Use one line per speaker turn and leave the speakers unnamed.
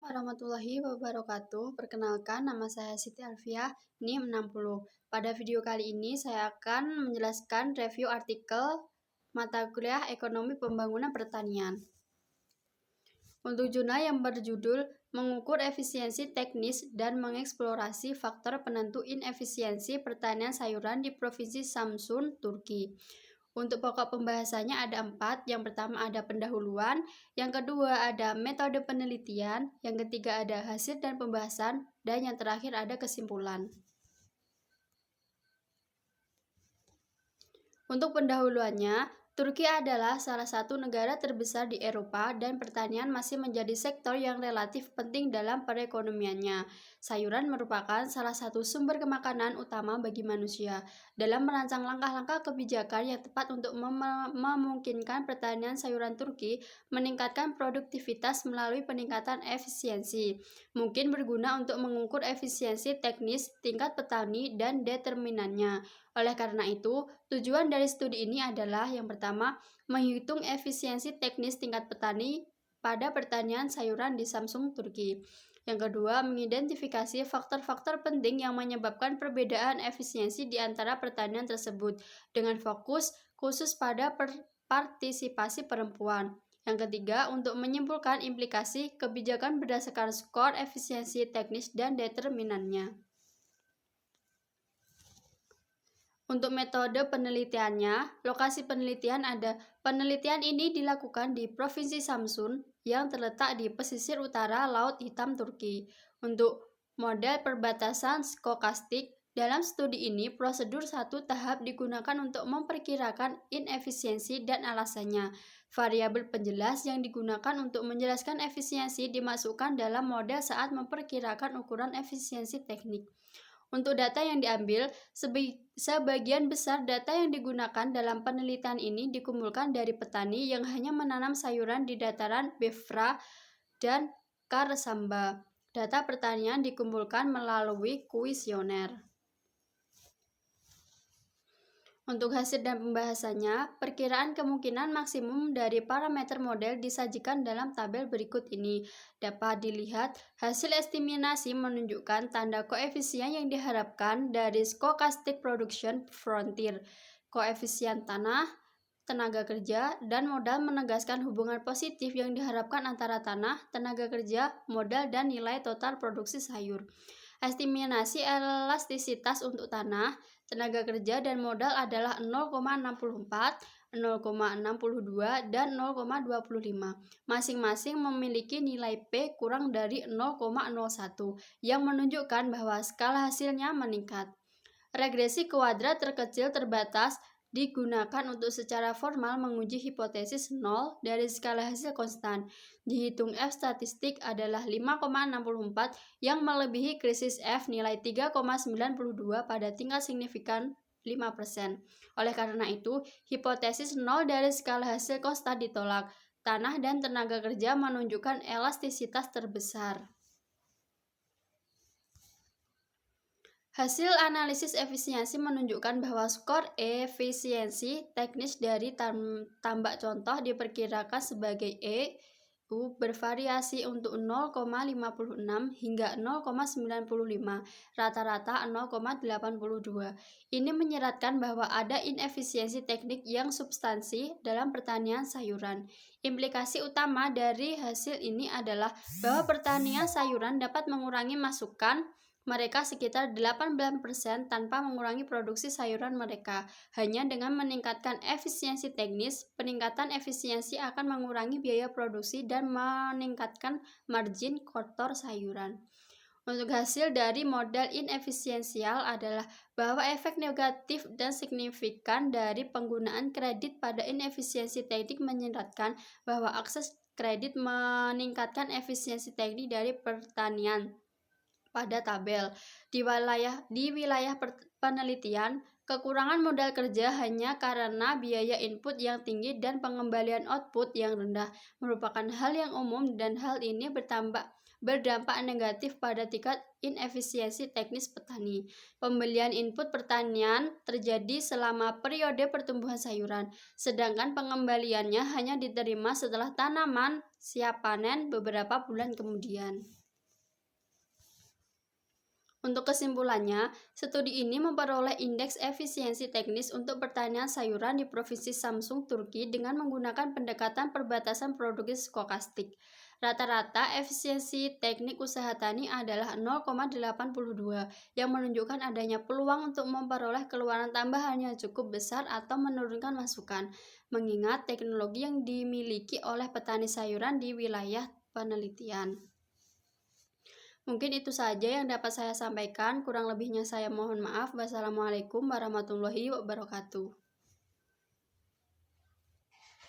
Warahmatullahi wabarakatuh. Perkenalkan, nama saya Siti Alfiah, NIM 60. Pada video kali ini saya akan menjelaskan review artikel mata kuliah Ekonomi Pembangunan Pertanian. Untuk jurnal yang berjudul Mengukur Efisiensi Teknis dan Mengeksplorasi Faktor Penentu Inefisiensi Pertanian Sayuran di Provinsi Samsun, Turki. Untuk pokok pembahasannya ada 4. Yang pertama ada pendahuluan, yang kedua ada metode penelitian, yang ketiga ada hasil dan pembahasan, dan yang terakhir ada kesimpulan. Untuk pendahuluannya, Turki adalah salah satu negara terbesar di Eropa dan pertanian masih menjadi sektor yang relatif penting dalam perekonomiannya. Sayuran merupakan salah satu sumber makanan utama bagi manusia. Dalam merancang langkah-langkah kebijakan yang tepat untuk memungkinkan pertanian sayuran Turki meningkatkan produktivitas melalui peningkatan efisiensi, mungkin berguna untuk mengukur efisiensi teknis tingkat petani dan determinannya. Oleh karena itu, tujuan dari studi ini adalah yang pertama, menghitung efisiensi teknis tingkat petani pada pertanian sayuran di Samsun, Turki. Yang kedua, mengidentifikasi faktor-faktor penting yang menyebabkan perbedaan efisiensi di antara pertanian tersebut dengan fokus khusus pada partisipasi perempuan. Yang ketiga, untuk menyimpulkan implikasi kebijakan berdasarkan skor efisiensi teknis dan determinannya. Untuk metode penelitiannya, lokasi penelitian ada. Penelitian ini dilakukan di Provinsi Samsun yang terletak di pesisir utara Laut Hitam Turki. Untuk model perbatasan skokastik, dalam studi ini prosedur satu tahap digunakan untuk memperkirakan inefisiensi dan alasannya. Variabel penjelas yang digunakan untuk menjelaskan efisiensi dimasukkan dalam model saat memperkirakan ukuran efisiensi teknik. Untuk data yang diambil, sebagian besar data yang digunakan dalam penelitian ini dikumpulkan dari petani yang hanya menanam sayuran di dataran Befra dan Karsamba. Data pertanian dikumpulkan melalui kuesioner. Untuk hasil dan pembahasannya, perkiraan kemungkinan maksimum dari parameter model disajikan dalam tabel berikut ini. Dapat dilihat, hasil estimasi menunjukkan tanda koefisien yang diharapkan dari Stochastic Production Frontier. Koefisien tanah, tenaga kerja, dan modal menegaskan hubungan positif yang diharapkan antara tanah, tenaga kerja, modal, dan nilai total produksi sayur. Estimasi elastisitas untuk tanah, tenaga kerja, dan modal adalah 0,64, 0,62, dan 0,25. Masing-masing memiliki nilai P kurang dari 0,01 yang menunjukkan bahwa skala hasilnya meningkat. Regresi kuadrat terkecil terbatas digunakan untuk secara formal menguji hipotesis 0 dari skala hasil konstan. Dihitung F statistik adalah 5,64 yang melebihi krisis F nilai 3,92 pada tingkat signifikan 5%. Oleh karena itu, hipotesis 0 dari skala hasil konstan ditolak. Tanah dan tenaga kerja menunjukkan elastisitas terbesar. Hasil analisis efisiensi menunjukkan bahwa skor efisiensi teknis dari tambak contoh diperkirakan sebagai E, U bervariasi untuk 0,56 hingga 0,95, rata-rata 0,82. Ini menyeratkan bahwa ada inefisiensi teknik yang substansi dalam pertanian sayuran. Implikasi utama dari hasil ini adalah bahwa pertanian sayuran dapat mengurangi masukan mereka sekitar 18% tanpa mengurangi produksi sayuran mereka. Hanya dengan meningkatkan efisiensi teknis, peningkatan efisiensi akan mengurangi biaya produksi dan meningkatkan margin kotor sayuran. Untuk hasil dari model inefisiensial adalah bahwa efek negatif dan signifikan dari penggunaan kredit pada inefisiensi teknik menyeratkan bahwa akses kredit meningkatkan efisiensi teknik dari pertanian. Pada tabel, di wilayah penelitian, kekurangan modal kerja hanya karena biaya input yang tinggi dan pengembalian output yang rendah merupakan hal yang umum dan hal ini berdampak negatif pada tingkat inefisiensi teknis petani. Pembelian input pertanian terjadi selama periode pertumbuhan sayuran, sedangkan pengembaliannya hanya diterima setelah tanaman siap panen beberapa bulan kemudian. Untuk kesimpulannya, studi ini memperoleh indeks efisiensi teknis untuk pertanian sayuran di Provinsi Samsung, Turki dengan menggunakan pendekatan perbatasan produksi stokastik. Rata-rata efisiensi teknik usaha tani adalah 0,82 yang menunjukkan adanya peluang untuk memperoleh keluaran tambahan yang cukup besar atau menurunkan masukan, mengingat teknologi yang dimiliki oleh petani sayuran di wilayah penelitian. Mungkin itu saja yang dapat saya sampaikan, kurang lebihnya saya mohon maaf. Wassalamualaikum warahmatullahi wabarakatuh.